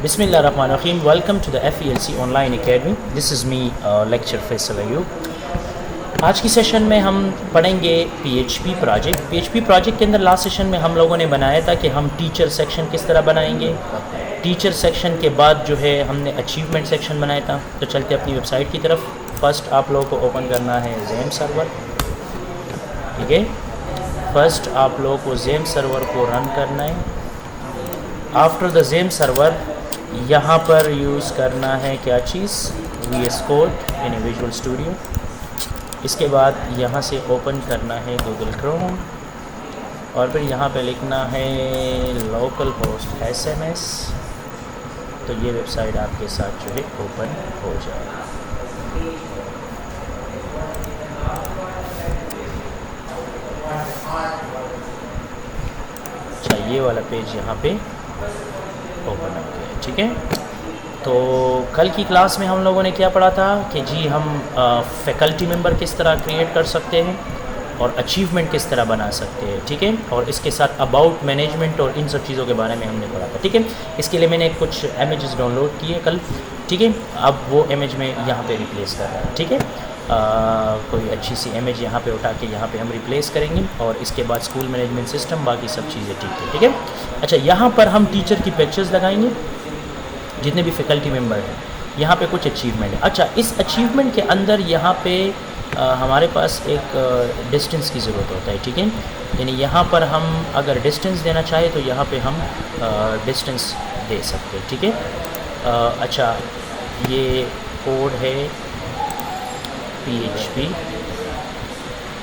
Bismillahirrahmanirrahim. Welcome to the FELC Online Academy. This is me, lecturer Faisal Ayub. आज की session में हम पढ़ेंगे PHP प्रोजेक्ट। PHP प्रोजेक्ट के अंदर लास्ट सेशन में हम लोगों ने बनाया था कि हम टीचर सेक्शन किस तरह बनाएंगे। टीचर सेक्शन के बाद जो है हमने अचीवमेंट सेक्शन बनाया था। तो चलते अपनी वेबसाइट की तरफ। फर्स्ट आप लोगों को ओपन करना है जेम सर्वर, ठीक है। फर्स्ट आप लोगों को जेम सर्वर को रन करना है। आफ्टर द जेम सर्वर यहाँ पर यूज़ करना है क्या चीज़, VS कोड इन विजुअल स्टूडियो। इसके बाद यहाँ से ओपन करना है गूगल क्रोम और फिर यहाँ पे लिखना है लोकल होस्ट SMS। तो ये वेबसाइट आपके साथ जो है ओपन हो जाएगा। अच्छा, ये वाला पेज यहाँ पे ओपन हो गया, ठीक है। तो कल की क्लास में हम लोगों ने क्या पढ़ा था कि जी हम फैकल्टी मेंबर किस तरह क्रिएट कर सकते हैं और अचीवमेंट किस तरह बना सकते हैं, ठीक है। और इसके साथ अबाउट मैनेजमेंट और इन सब चीज़ों के बारे में हमने पढ़ा था, ठीक है। इसके लिए मैंने कुछ इमेजेस डाउनलोड किए कल, ठीक है। अब वो इमेज में यहाँ पे रिप्लेस कर रहा है, ठीक है। कोई अच्छी सी इमेज यहाँ पे उठा के यहाँ पे हम रिप्लेस करेंगे और इसके बाद स्कूल मैनेजमेंट सिस्टम, बाकी सब चीज़ें ठीक है, ठीक है। अच्छा, यहाँ पर हम टीचर की पिक्चर्स लगाएंगे जितने भी फैकल्टी मेंबर हैं। यहाँ पे कुछ अचीवमेंट है। अच्छा, इस अचीवमेंट के अंदर यहाँ पे हमारे पास एक डिस्टेंस की ज़रूरत होता है, ठीक है। यानी यहाँ पर हम अगर डिस्टेंस देना चाहें तो यहाँ पे हम डिस्टेंस दे सकते हैं, ठीक है। अच्छा, ये कोड है PHP,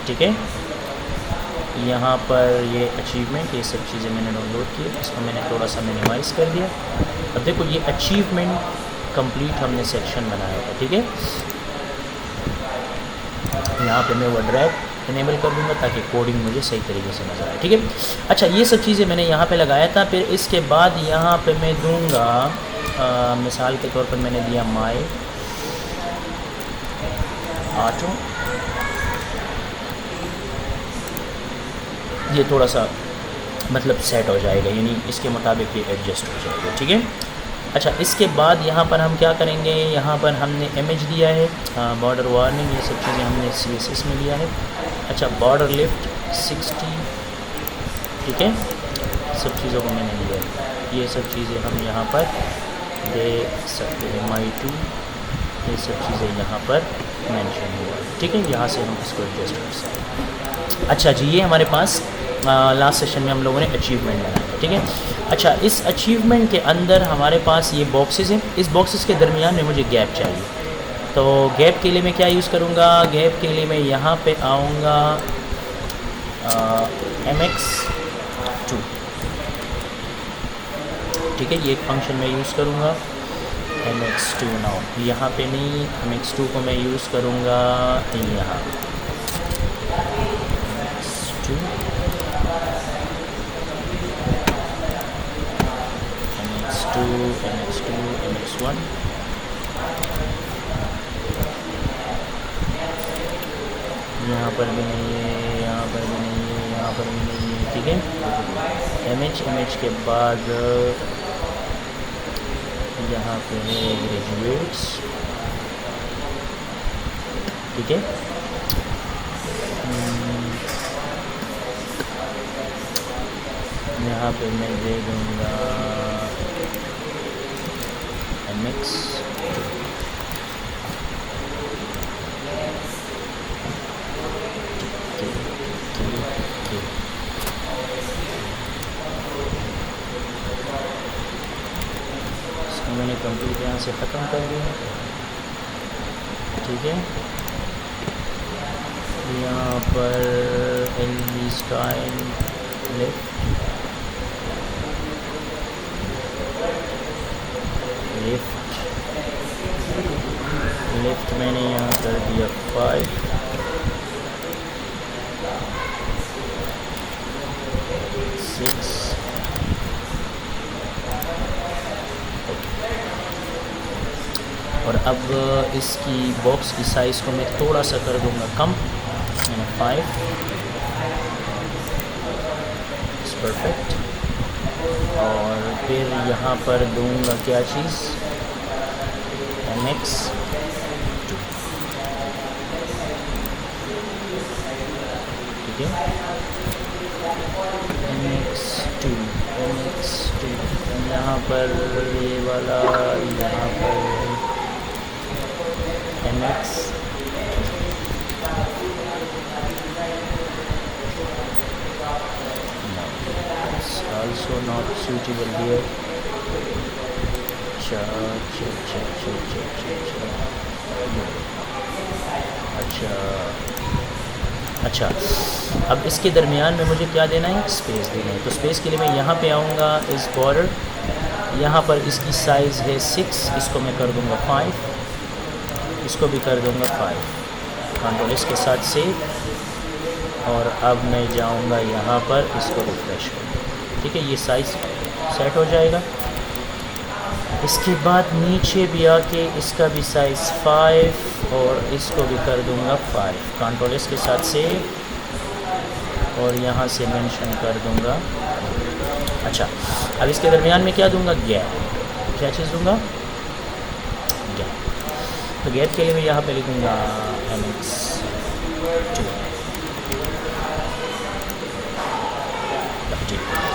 ठीक है। यहाँ पर ये अचीवमेंट, ये सब चीज़ें मैंने डाउनलोड की, इसको मैंने थोड़ा सा मिनिमाइज़ कर दिया। अब देखो ये अचीवमेंट कंप्लीट हमने सेक्शन बनाया था, ठीक है। यहाँ पे मैं वो ड्रैग इनेबल कर दूँगा ताकि कोडिंग मुझे सही तरीके से नज़र आए, ठीक है। अच्छा, ये सब चीज़ें मैंने यहाँ पे लगाया था। फिर इसके बाद यहाँ पे मैं दूँगा मिसाल के तौर पर मैंने दिया माई ऑटो। ये थोड़ा सा मतलब सेट हो जाएगा, यानी इसके मुताबिक ये एडजस्ट हो जाएगा, ठीक है। अच्छा, इसके बाद यहाँ पर हम क्या करेंगे, यहाँ पर हमने इमेज दिया है, बॉर्डर वार्निंग, ये सब चीज़ें हमने CSS में लिया है। अच्छा, बॉर्डर लिफ्ट 60, ठीक है। सब चीज़ों को मैंने लिया है। ये सब चीज़ें हम यहाँ पर दे सकते हैं। my2, ये सब चीज़ें यहाँ पर मेंशन हुआ है, ठीक है। यहाँ से हम इसको एडजस्ट कर सकते हैं। अच्छा जी, ये हमारे पास लास्ट सेशन में हम लोगों ने अचीवमेंट बनाया, ठीक है। अच्छा, इस अचीवमेंट के अंदर हमारे पास ये बॉक्सेस हैं। इस बॉक्सेस के दरमियान में मुझे गैप चाहिए। तो गैप के लिए मैं क्या यूज़ करूँगा, गैप के लिए मैं यहाँ पे आऊँगा MX2, ठीक है। ये एक फंक्शन मैं यूज़ करूँगा MX2 नाउ। यहाँ पे नहीं, MX2 को मैं यूज़ करूँगा यहाँ MX1। यहाँ पर भी नहीं है, यहाँ पर भी नहीं है, यहाँ पर भी नहीं है, ठीक है। MH के बाद यहाँ पे है ग्रेजुएट्स, ठीक है। यहाँ पे मैं दे दूँगा MX, इसको मैंने कंप्लीट यहाँ से ख़त्म कर दिया, ठीक है। यहाँ पर LV स्टाइल लेफ्ट मैंने यहाँ कर दिया 5, 6, और अब इसकी बॉक्स की साइज़ को मैं थोड़ा सा कर दूँगा कम, मैंने 5, इट्स परफेक्ट। और फिर यहाँ पर दूंगा क्या चीज़, mx 2, ठीक है, mx2 यहाँ पर ये वाला, यहाँ पर mx also not suitable here. अच्छा, अब इसके दरमियान में मुझे क्या देना है, स्पेस देना है। तो स्पेस के लिए मैं यहाँ पे आऊँगा, इस बॉर्डर, यहाँ पर इसकी साइज़ है 6, इसको मैं कर दूँगा 5, इसको भी कर दूँगा 5, कंट्रोल इसके साथ सेव। और अब मैं जाऊँगा यहाँ पर, इसको रिफ्रेश करूँगा, ठीक है, ये साइज़ सेट हो जाएगा। इसके बाद नीचे भी आके इसका भी साइज़ 5 और इसको भी कर दूँगा 5, कंट्रोल इसके साथ सेव और यहाँ से मेंशन कर दूँगा। अच्छा, अब इसके दरमियान में क्या दूँगा, गैप, क्या चीज़ दूँगा, गैप। तो गैप के लिए मैं यहाँ पे लिखूँगा mx2,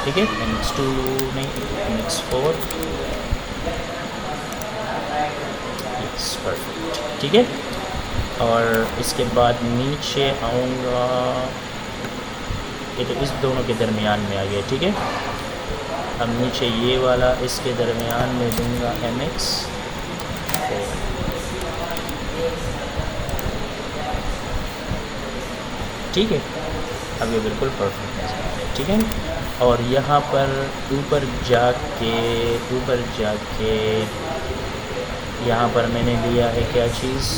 ठीक है, mx2 नहीं mx4, यस परफेक्ट, ठीक है। और इसके बाद नीचे आऊँगा, ये तो इस दोनों के दरमियान में आ गया, ठीक है। अब नीचे ये वाला इसके दरमियान में दूँगा mx4, ठीक है। अब ये बिल्कुल परफेक्ट है, ठीक है। और यहाँ पर ऊपर जाके यहाँ पर मैंने लिया है क्या चीज़,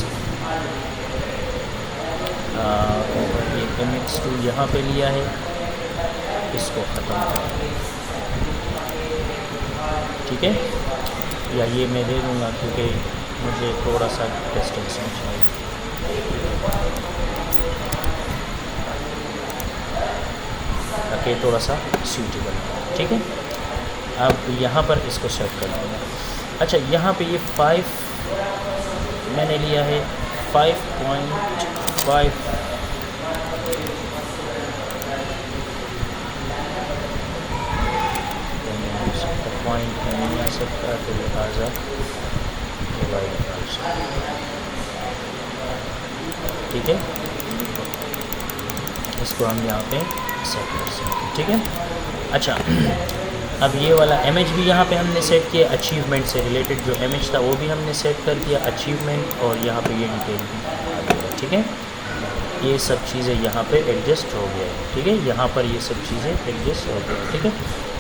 ये mx2 यहाँ पे लिया है, इसको ख़त्म कर, ठीक है, या ये मैं दे दूँगा क्योंकि मुझे थोड़ा सा डिस्टेंस में चाहिए, ताकि थोड़ा सा सूटेबल, ठीक है। अब यहाँ पर इसको सेट कर दूँगा। अच्छा, यहाँ पे ये 5 मैंने लिया है 5.5, पॉइंट नहीं आ सकता, तो लिहाजा डिवाइड कर सकता, ठीक है। इसको हम यहाँ पे सेट कर सकते हैं, ठीक है। अच्छा, अब ये वाला इमेज भी यहाँ पे हमने सेट किया, अचीवमेंट से रिलेटेड जो इमेज था वो भी हमने सेट कर दिया, अचीवमेंट, और यहाँ पे ये डिटेल भी, ठीक है। ये सब चीज़ें यहाँ पे एडजस्ट हो गया है, ठीक है, यहाँ पर ये सब चीज़ें एडजस्ट हो गई, ठीक है।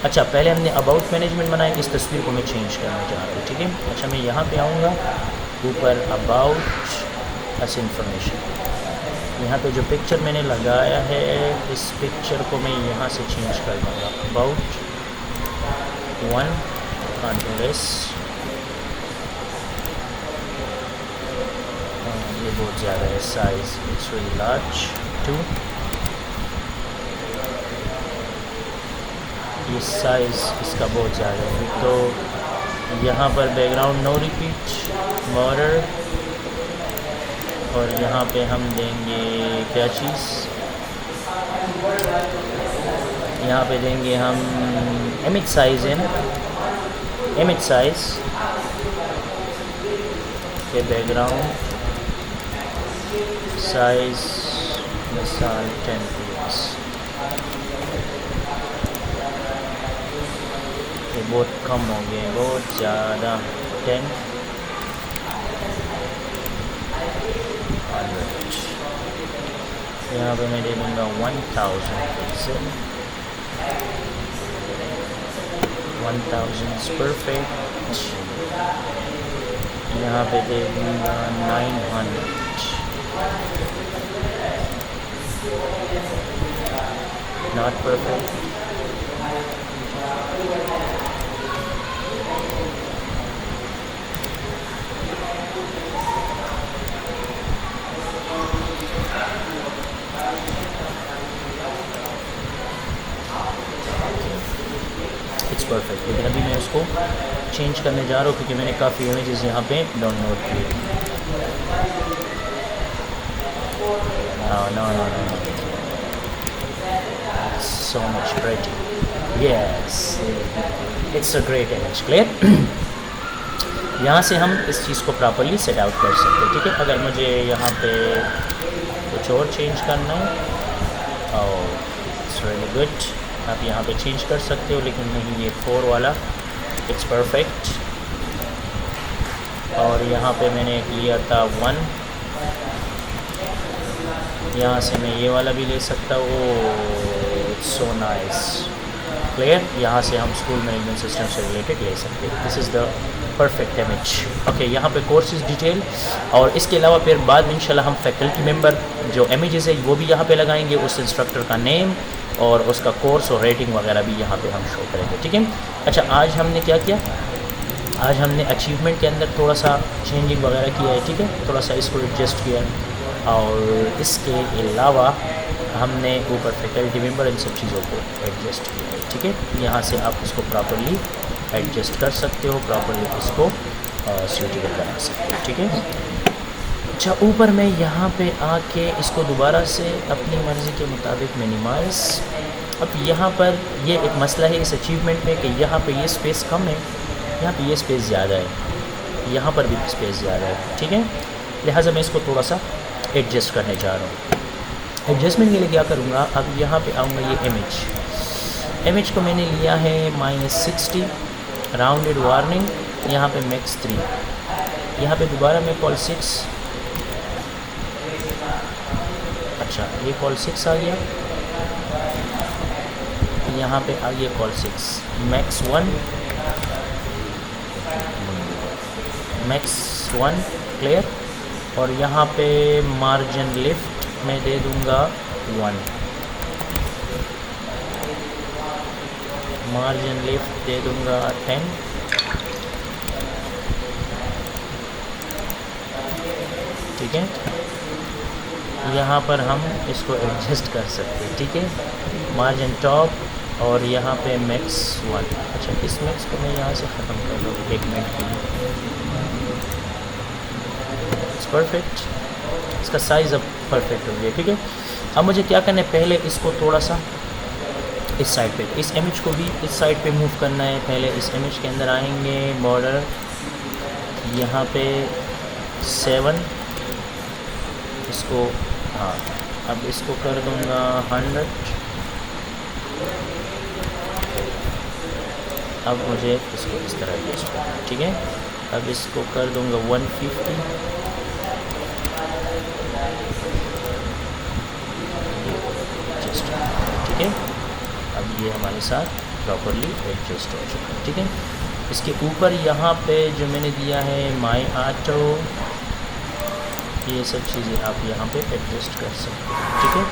अच्छा, पहले हमने अबाउट मैनेजमेंट बनाया, इस तस्वीर को मैं चेंज करना चाह रहा हूँ, ठीक है। अच्छा, मैं यहाँ पे आऊँगा, ऊपर अबाउट अस इंफॉर्मेशन, यहाँ पे जो पिक्चर मैंने लगाया है, इस पिक्चर को मैं यहाँ से चेंज कर दूँगा, अबाउट 1, कंट्रोल एस, ये बहुत ज़्यादा है साइज़, इट्स वेरी लार्ज, 2, ये साइज़ इसका बहुत ज़्यादा है। तो यहाँ पर बैकग्राउंड नो रिपीट, बॉर्डर, और यहाँ पे हम देंगे क्या चीज़, यहाँ पे देंगे हम इमेज साइज़ है ना, इमेज साइज़ के बैकग्राउंड साइज़ मिसाल 10 px, ये बहुत कम हो गए, बहुत ज़्यादा, 10, यहाँ पे मैं दे दूँगा 1000 पिक्सल, 1000 इज़ परफेक्ट। यहाँ पे दे दूँगा 900, नॉट परफेक्ट। लेकिन अभी मैं उसको चेंज करने जा रहा हूँ क्योंकि मैंने काफ़ी इमेजेस यहाँ पे डाउनलोड किए। No no no, so much pretty, yes, it's a great image, clear। यहाँ से हम इस चीज़ को प्रॉपरली सेट आउट कर सकते हैं, ठीक है। अगर मुझे यहाँ पे कुछ और चेंज करना है, और इट्स रियली गुड, आप यहाँ पे चेंज कर सकते हो, लेकिन नहीं, ये 4 वाला इट्स परफेक्ट। और यहाँ पे मैंने एक लिया था 1, यहाँ से मैं ये वाला भी ले सकता हूँ, इट्स सो नाइस, क्लियर। यहाँ से हम स्कूल मैनेजमेंट सिस्टम से रिलेटेड ले सकते हैं। This is the perfect image, okay. यहाँ पे कोर्सेज डिटेल, और इसके अलावा फिर बाद में इंशाल्लाह हम फैकल्टी मेंबर जो इमेजेस है वो भी यहाँ पे लगाएंगे, उस इंस्ट्रक्टर का नेम और उसका कोर्स और रेटिंग वगैरह भी यहाँ पे हम शो करेंगे, ठीक है। अच्छा, आज हमने क्या किया, आज हमने अचीवमेंट के अंदर थोड़ा सा चेंजिंग वगैरह किया है, ठीक है, थोड़ा सा इसको एडजस्ट किया है। और इसके अलावा हमने ऊपर फैकल्टी मेंबर इन सब चीज़ों को एडजस्ट किया है, ठीक है। यहाँ से आप इसको प्रॉपरली एडजस्ट कर सकते हो, प्रॉपरली इसको सूटेबल बना सकते हो, ठीक है। अच्छा, ऊपर मैं यहाँ पे आके इसको दोबारा से अपनी मर्ज़ी के मुताबिक मिनिमाइज़। अब यहाँ पर ये एक मसला है इस अचीवमेंट में कि यहाँ पे ये स्पेस कम है, यहाँ पे ये स्पेस ज़्यादा है, यहाँ पर भी स्पेस ज़्यादा है, ठीक है। लिहाजा मैं इसको थोड़ा सा एडजस्ट करने जा रहा हूँ। एडजस्टमेंट के लिए क्या करूँगा, अब यहाँ पे आऊँगा, ये इमेज को मैंने लिया है -60, राउंडेड वार्निंग, यहाँ पे मैक्स 3, यहाँ पे दोबारा मैं कॉल 6, अच्छा ये कॉल 6 आ गया, यहाँ पे आ गया कॉल 6, मैक्स 1, मैक्स 1, क्लियर। और यहाँ पे मार्जिन लिफ्ट मैं दे दूँगा 1, मार्जिन लिफ्ट दे दूँगा 10, ठीक है। यहाँ पर हम इसको एडजस्ट कर सकते हैं, ठीक है, मार्जिन टॉप और यहाँ पे मैक्स 1। अच्छा, इस मैक्स को मैं यहाँ से ख़त्म कर दूँ 1 मिनट के लिए, इट्स परफेक्ट, इसका साइज़ अब परफेक्ट हो गया, ठीक है। अब मुझे क्या करना है, पहले इसको थोड़ा सा इस साइड पे, इस इमेज को भी इस साइड पे मूव करना है। पहले इस इमेज के अंदर आएंगे, बॉर्डर यहाँ पे 7, इसको, हाँ, अब इसको कर दूँगा 100, अब मुझे इसको इस तरह एडजस्ट करना है, ठीक है। अब इसको कर दूँगा 150, ठीक है। अब ये हमारे साथ प्रॉपरली एडजस्ट हो चुका है, ठीक है। इसके ऊपर यहाँ पे जो मैंने दिया है माई ऑटो, ये सब चीज़ें आप यहाँ पे एडजस्ट कर सकते हैं, ठीक है।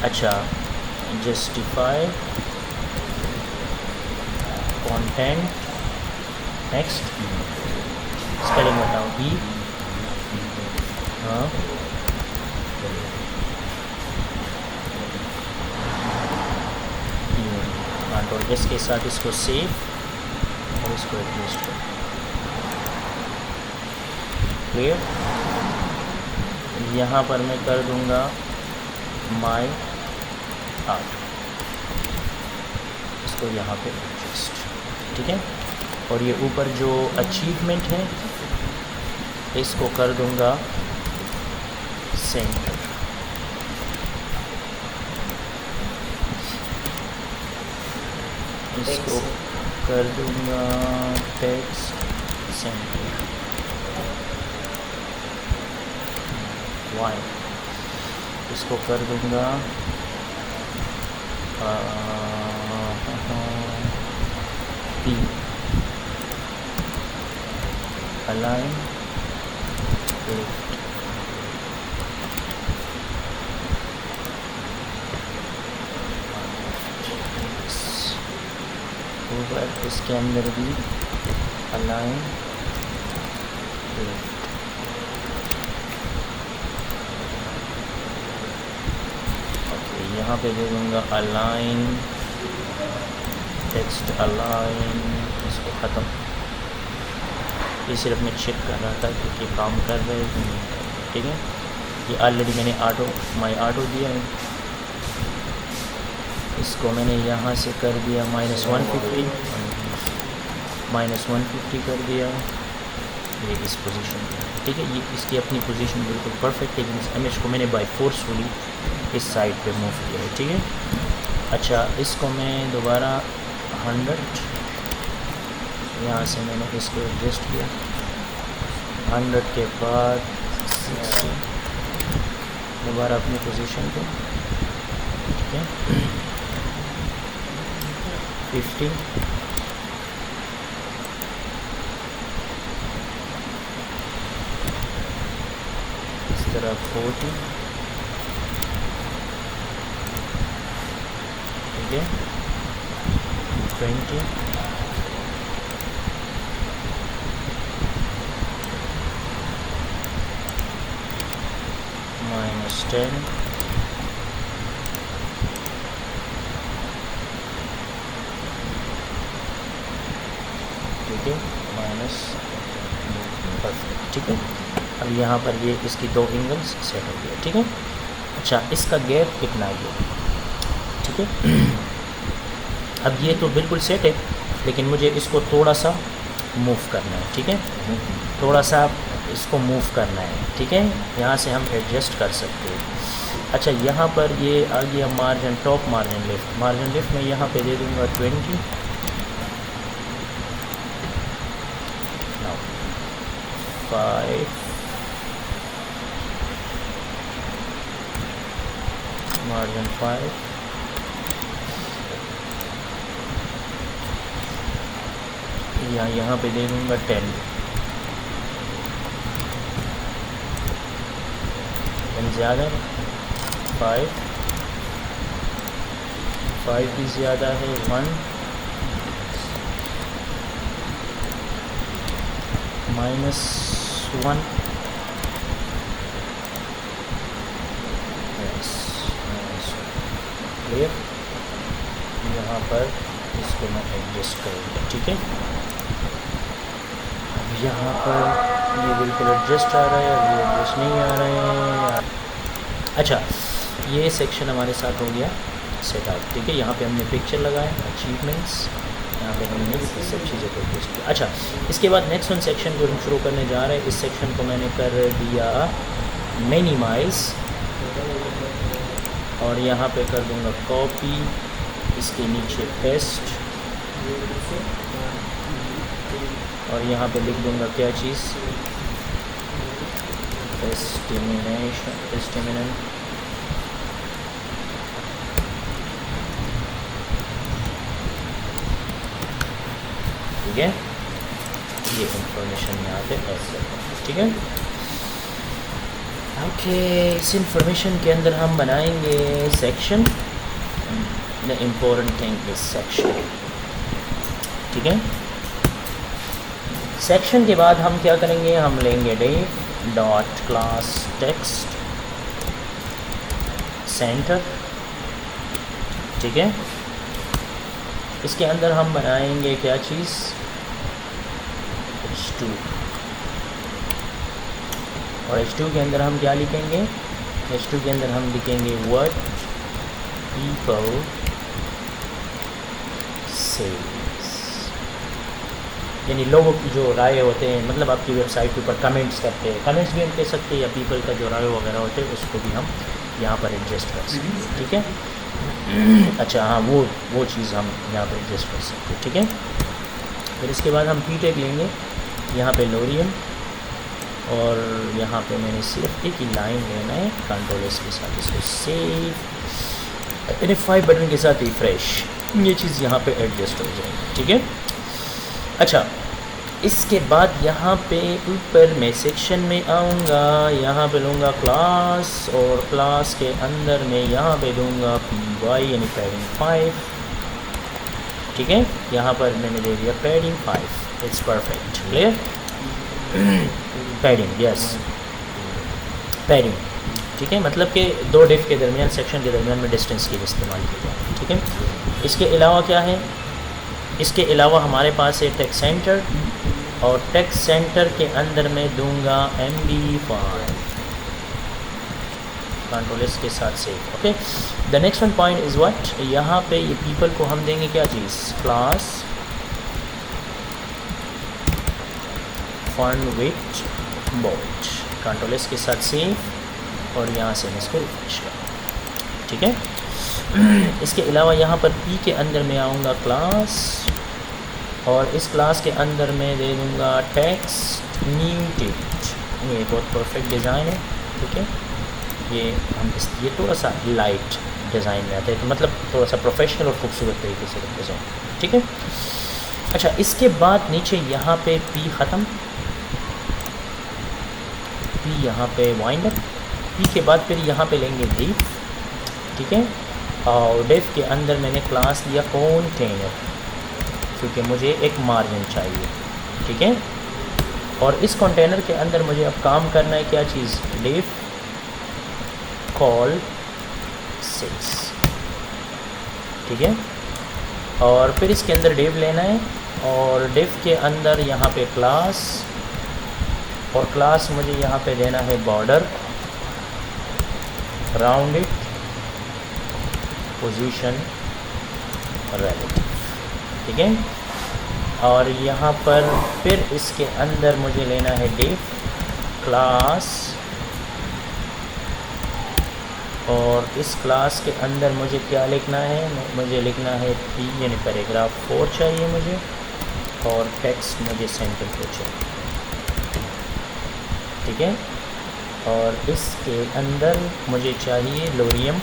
अच्छा, जस्टिफाई कंटेंट, नेक्स्ट, स्पेलिंग बताओ, ई, हाँ, और इसके साथ इसको सेव और इसको एडजस्ट करो, क्लियर। यहाँ पर मैं कर दूँगा माई आर्ट, इसको यहाँ पे एडजस्ट, ठीक है। और ये ऊपर जो अचीवमेंट है इसको कर दूँगा सेंटर, इसको कर दूँगा टेक्स्ट सेंटर, वाई, इसको कर दूँगा पी, अलाइन लेफ्ट, ऊपर इसके अंदर भी अलाइन लेफ्ट, ओके। यहाँ पे दे दूँगा अलाइन टेक्स्ट अलाइन, इसको ख़त्म। ये सिर्फ मैं चेक कर रहा था कि ये काम कर रहे हैं कि नहीं कर रहे, ठीक है। ये ऑलरेडी मैंने माई ऑटो दिया है, इसको मैंने यहाँ से कर दिया -150 कर दिया, ये इस पोजीशन पे, ठीक है। ये इसकी अपनी पोजीशन बिल्कुल परफेक्ट है, लेकिन इस इमेज को मैंने बाय फोर्सफुली इस साइड पे मूव किया है, ठीक है। अच्छा, इसको मैं दोबारा 100 यहाँ से मैंने इसको एडजस्ट किया, 100 के बाद 60 दोबारा अपनी पोजीशन पे, ठीक है। 50 इस तरह 40, ठीक है। 20 -10 ठीक है, माइनस, परफेक्ट, ठीक है। अब यहाँ पर ये इसकी दो एंगल्स सेट हो गया, ठीक है। अच्छा, इसका गैप कितना है ये, ठीक है। अब ये तो बिल्कुल सेट है, लेकिन मुझे इसको थोड़ा सा मूव करना है, ठीक है। थोड़ा सा इसको मूव करना है, ठीक है। यहाँ से हम एडजस्ट कर सकते हैं। अच्छा, यहाँ पर ये आ गया मार्जिन, टॉप मार्जिन लिफ्ट मैं यहाँ पे दे दूँगा 20, 5 मार्जिन 5, या यहाँ पे दे दूँगा 10 ज़्यादा, 5 भी ज़्यादा है, 1 -1 क्लियर। यहाँ पर इसको मैं एडजस्ट करूँगा, ठीक है। अब यहाँ पर ये बिल्कुल एडजस्ट आ रहा है, अब ये एडजस्ट नहीं आ रहा है। अच्छा, ये सेक्शन हमारे साथ हो गया सेटअप, ठीक है। यहाँ पे हमने पिक्चर लगाया, अचीवमेंट्स, यहाँ पे हमने सब चीज़ें को एडजस्ट किया। अच्छा, इसके बाद नेक्स्ट वन सेक्शन को हम शुरू करने जा रहे हैं। इस सेक्शन को मैंने कर दिया मिनिमाइज़, और यहाँ पे कर दूँगा कॉपी, इसके नीचे पेस्ट, और यहाँ पे लिख दूँगा क्या चीज़, एस्टिमेशन, ठीक है। ये इंफॉर्मेशन यहाँ पे ऐसे, ठीक है। ओके, इस इंफॉर्मेशन के अंदर हम बनाएंगे section, the important thing is section, ठीक है। सेक्शन के बाद हम क्या करेंगे, हम लेंगे div dot class text centre, ठीक है। इसके अंदर हम बनाएंगे क्या चीज़, H2, और H2 के अंदर हम क्या लिखेंगे, H2 के अंदर हम लिखेंगे what people says, यानी लोगों की जो राय होते हैं, मतलब आपकी वेबसाइट के ऊपर कमेंट्स करते हैं, कमेंट्स भी हम कह सकते हैं, या पीपल का जो राय वगैरह होते हैं उसको भी हम यहाँ पर एडजस्ट कर सकते हैं, ठीक है। अच्छा, हाँ, वो चीज़ हम यहाँ पर एडजस्ट कर सकते हैं, ठीक है। फिर इसके बाद हम पी टैग लेंगे, यहाँ पे लोरियम, और यहाँ पे मैंने सिर्फ एक ही लाइन लेना है, कंट्रोल एस के साथ इसको सेव, F5 बटन के साथ रिफ्रेश, ये चीज़ यहाँ पे एडजस्ट हो जाएगी, ठीक है। अच्छा, इसके बाद यहाँ पे ऊपर मैं सेक्शन में आऊँगा, यहाँ पे लूँगा क्लास, और क्लास के अंदर मैं यहाँ पे दूँगा py यानी पैडिंग 5, ठीक है। यहाँ पर मैंने दे दिया padding 5, it's perfect, clear. Padding, yes, padding, ठीक है। मतलब कि दो डिफ के दरमियान, सेक्शन के दरमियान में डिस्टेंस की इस्तेमाल की जाए, ठीक है। इसके अलावा क्या है, इसके अलावा हमारे पास है टेक्स्ट सेंटर, और टेक्स्ट सेंटर के अंदर मैं दूंगा MD5, कंट्रोल एस के साथ save. Okay, the next one point is what, यहाँ पे ये पीपल को हम देंगे क्या चीज़, class fun with bot, control S के साथ सेव, और यहाँ से मैं इसको रिफ्रेश करूँ। ठीक है, इसके अलावा यहाँ पर पी के अंदर मैं आऊँगा क्लास, और इस क्लास के अंदर मैं दे दूँगा टेक्स्ट म्यूटेट। ये बहुत परफेक्ट डिज़ाइन है। ठीक है, ये थोड़ा सा लाइट डिज़ाइन में आता है, तो मतलब थोड़ा सा प्रोफेशनल और खूबसूरत तरीके से डिज़ाइन। ठीक है, अच्छा, इसके बाद नीचे यहाँ पे पी ख़त्म, पी यहाँ पे वाइंड अप, पी के बाद फिर यहाँ पे लेंगे डिव। ठीक है, और डिव के अंदर मैंने क्लास लिया कंटेनर, क्योंकि मुझे एक मार्जिन चाहिए। ठीक है, और इस कंटेनर के अंदर मुझे अब काम करना है क्या चीज़, डिव कॉल 6। ठीक है, और फिर इसके अंदर डिव लेना है, और डिव के अंदर यहाँ पे क्लास, और क्लास मुझे यहाँ पे देना है बॉर्डर, राउंडेड, पोजीशन, रिलेटिव। ठीक है, और यहाँ पर फिर इसके अंदर मुझे लेना है डिव क्लास, और इस क्लास के अंदर मुझे क्या लिखना है, मुझे लिखना है पी यानी पैराग्राफ 4 चाहिए मुझे, और टेक्स्ट मुझे सेंटर पे चाहिए। ठीक है, और इसके अंदर मुझे चाहिए लोरियम।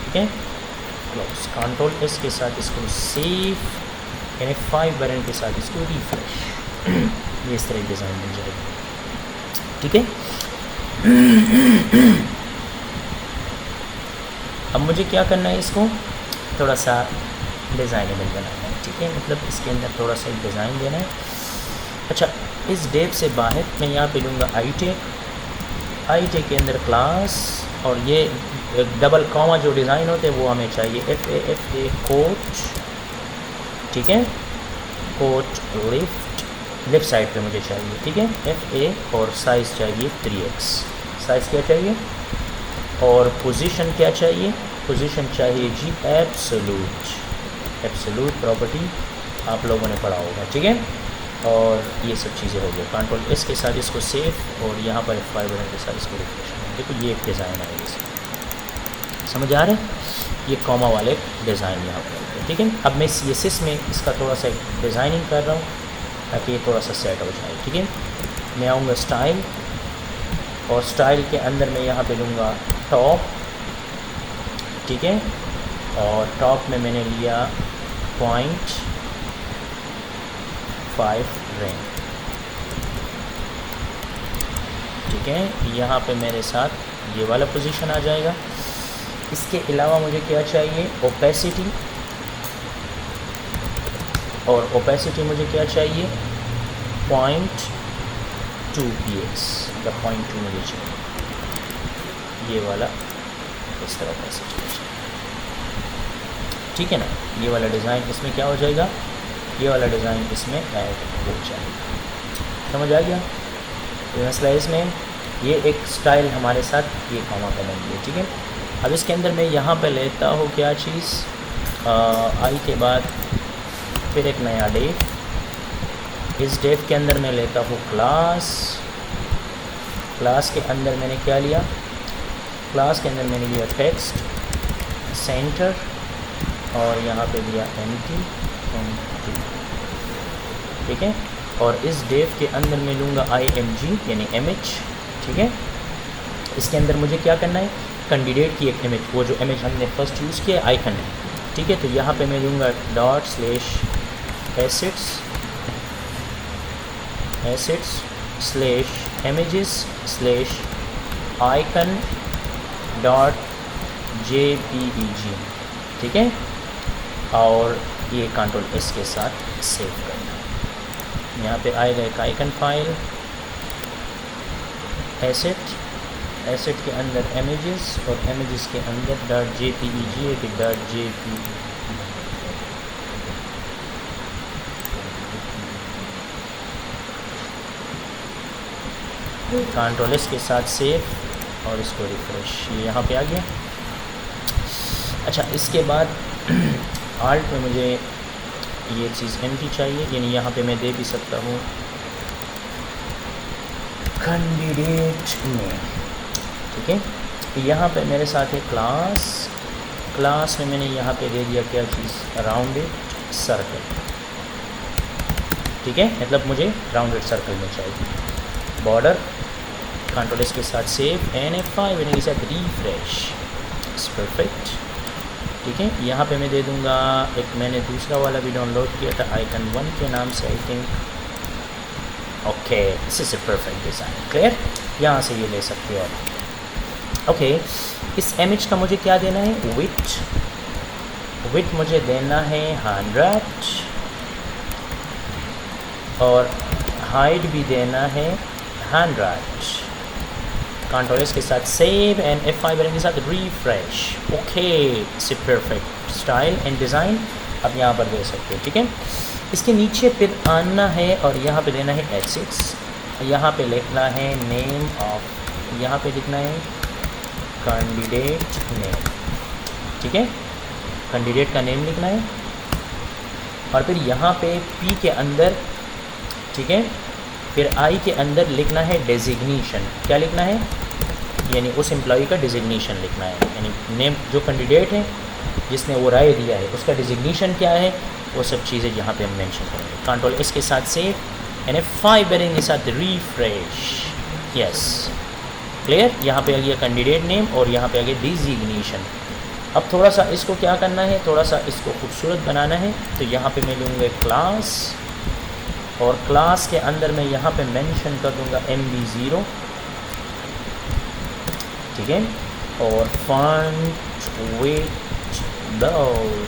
ठीक है, क्लोज, कंट्रोल एस के साथ इसको सेव, यानी 5 बटन के साथ इसको रिफ्रेश। ये इस तरह डिज़ाइन बन जाएगा। ठीक है, अब मुझे क्या करना है, इसको थोड़ा सा डिज़ाइनेबल बनाना है। ठीक है, मतलब इसके अंदर थोड़ा सा एक डिज़ाइन देना है। अच्छा, इस डेव से बाहर मैं यहाँ पे लूँगा आई टेक के अंदर क्लास, और ये डबल कॉमा जो डिज़ाइन होते हैं वो हमें चाहिए, FA कोट। ठीक है, कोट लेफ़्ट साइड पे मुझे चाहिए। ठीक है, FA, और साइज़ चाहिए 3x, साइज़ क्या चाहिए, और पोजीशन क्या चाहिए, पोजीशन चाहिए जी एब्सोल्यूट प्रॉपर्टी, आप लोगों ने पढ़ा होगा। ठीक है, और ये सब चीज़ें हो गई। कंट्रोल एस के साथ इसको सेव, और यहाँ पर F5 बटन के साथ इसको रिफ्रेश करें। देखो ये एक डिज़ाइन है, इसमें समझ आ रहा है, ये कॉमा वाले डिज़ाइन यहाँ पर। ठीक है, अब मैं CSS में इसका थोड़ा सा डिज़ाइनिंग कर रहा हूँ ताकि ये थोड़ा सा सेट हो जाए। ठीक है, मैं आऊँगा स्टाइल, और स्टाइल के अंदर मैं यहाँ पे लूँगा टॉप। ठीक है, और टॉप में मैंने लिया 0.5 रेंज। ठीक है, यहाँ पे मेरे साथ ये वाला पोजीशन आ जाएगा। इसके अलावा मुझे क्या चाहिए, ओपेसिटी, और ओपेसिटी मुझे क्या चाहिए 0.2 px, या 0.2 मुझे चाहिए, ये वाला इस तरह ओपेसिटी चाहिए। ठीक है ना, ये वाला डिज़ाइन इसमें क्या हो जाएगा, ये वाला डिज़ाइन इसमें ऐड हो जाएगा। समझ आ गया ये मसला, इसमें ये एक स्टाइल हमारे साथ ये कॉमा का बन गया। ठीक है, अब इसके अंदर मैं यहाँ पे लेता हूँ क्या चीज़, आई के बाद फिर एक नया डेव, इस डेव के अंदर मैं लेता हूँ क्लास, क्लास के अंदर मैंने क्या लिया, क्लास के अंदर मैंने लिया टेक्स्ट सेंटर, और यहाँ पे दिया एम्प्टी। ठीक है, और इस डेव के अंदर मैं लूँगा IMG यानी इमेज। ठीक है, इसके अंदर मुझे क्या करना है, कैंडिडेट की एक इमेज, वो जो इमेज हमने फर्स्ट यूज़ किया आइकन है। ठीक है, तो यहाँ पे मैं लूँगा assets/icon/icon.jpeg। ठीक है, और ये कंट्रोल एस के साथ सेव करना। यहाँ पे आएगा एक आइकन फाइल, एसेट के अंदर इमेजेस, और इमेजेस के अंदर .jpeg कंट्रोल एस के साथ सेव और इसको रिफ्रेश, ये यहाँ पे आ गया। अच्छा, इसके बाद आल्ट में मुझे ये चीज़ एम्प्टी चाहिए, यानी यहाँ पे मैं दे भी सकता हूँ कैंडिडेट में, ठीक है। यहाँ पे मेरे साथ है क्लास में मैंने यहाँ पे दे दिया क्या चीज़, राउंडेड सर्कल, ठीक है, मतलब मुझे राउंडेड सर्कल में चाहिए। बॉर्डर कंट्रोल एस के साथ सेव एंड F5 के साथ रिफ्रेश, इट्स परफेक्ट, ठीक है। यहाँ पे मैं दे दूँगा एक, मैंने दूसरा वाला भी डाउनलोड किया था आइकन 1 के नाम से, I think. Okay, this is a perfect design, clear. यहाँ से ये ले सकते हो आप। ओके, इस इमेज का मुझे क्या देना है, विड्थ मुझे देना है 100 और हाइट भी देना है 100। कंट्रोल एस के साथ सेव एंड F5 के साथ refresh. Okay, it's perfect style and design आप यहाँ पर दे सकते हो, ठीक है। इसके नीचे फिर आना है और यहाँ पे देना है H6, यहाँ पे लिखना है नेम ऑफ, यहाँ पे लिखना है कैंडिडेट नेम, ठीक है, कैंडिडेट का नेम लिखना है। और फिर यहाँ पे P के अंदर, ठीक है, फिर I के अंदर लिखना है डेजिग्नेशन, क्या लिखना है, यानी उस एम्प्लॉय का डिजिग्नेशन लिखना है, यानी नेम जो कैंडिडेट है जिसने वो राय दिया है उसका डिजिग्नेशन क्या है, वो सब चीज़ें यहाँ पे हम मेंशन करेंगे। कंट्रोल एस के साथ सेव एंड F5 के साथ रिफ्रेश, यस, क्लियर। यहाँ पे आ गया कैंडिडेट नेम और यहाँ पे आ गया डिजिग्नेशन। अब थोड़ा सा इसको क्या करना है, थोड़ा सा इसको खूबसूरत बनाना है, तो यहाँ पे मैं लूँगा क्लास और क्लास के अंदर मैं यहाँ पे मेंशन कर दूँगा MB0, ठीक है, और फॉन्ट वेट बोल्ड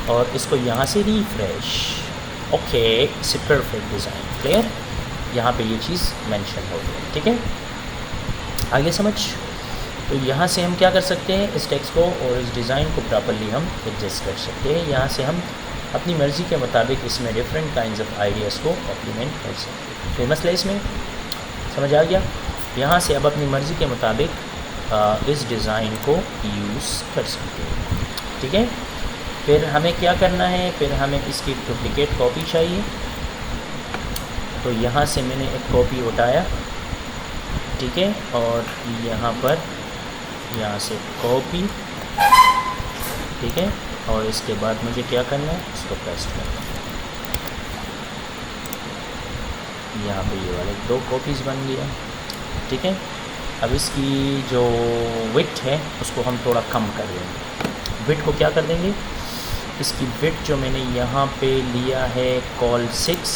और इसको यहाँ से refresh. Okay, it's perfect design, clear. यहाँ पे ये चीज़ मेंशन हो गई, ठीक है, आगे समझ। तो यहाँ से हम क्या कर सकते हैं, इस टेक्स्ट को और इस डिज़ाइन को प्रॉपर्ली हम एडजस्ट कर सकते हैं। यहाँ से हम अपनी मर्ज़ी के मुताबिक इसमें डिफरेंट काइंड्स ऑफ आइडियाज़ को इम्प्लीमेंट कर सकते हैं। तो मसला इसमें समझ आ गया। यहाँ से अब अपनी मर्ज़ी के मुताबिक इस डिज़ाइन को यूज़ कर सकते हैं, ठीक है। फिर हमें क्या करना है, फिर हमें इसकी डुप्लिकेट कॉपी चाहिए। तो यहाँ से मैंने एक कॉपी उठाया, ठीक है, और यहाँ पर यहाँ से कॉपी, ठीक है, और इसके बाद मुझे क्या करना है, इसको पेस्ट करना है। यहाँ पे ये वाले 2 कॉपीज़ बन गया, ठीक है। अब इसकी जो विड्थ है उसको हम थोड़ा कम कर देंगे। विड्थ को क्या कर देंगे, इसकी विड्थ जो मैंने यहाँ पे लिया है कॉल 6,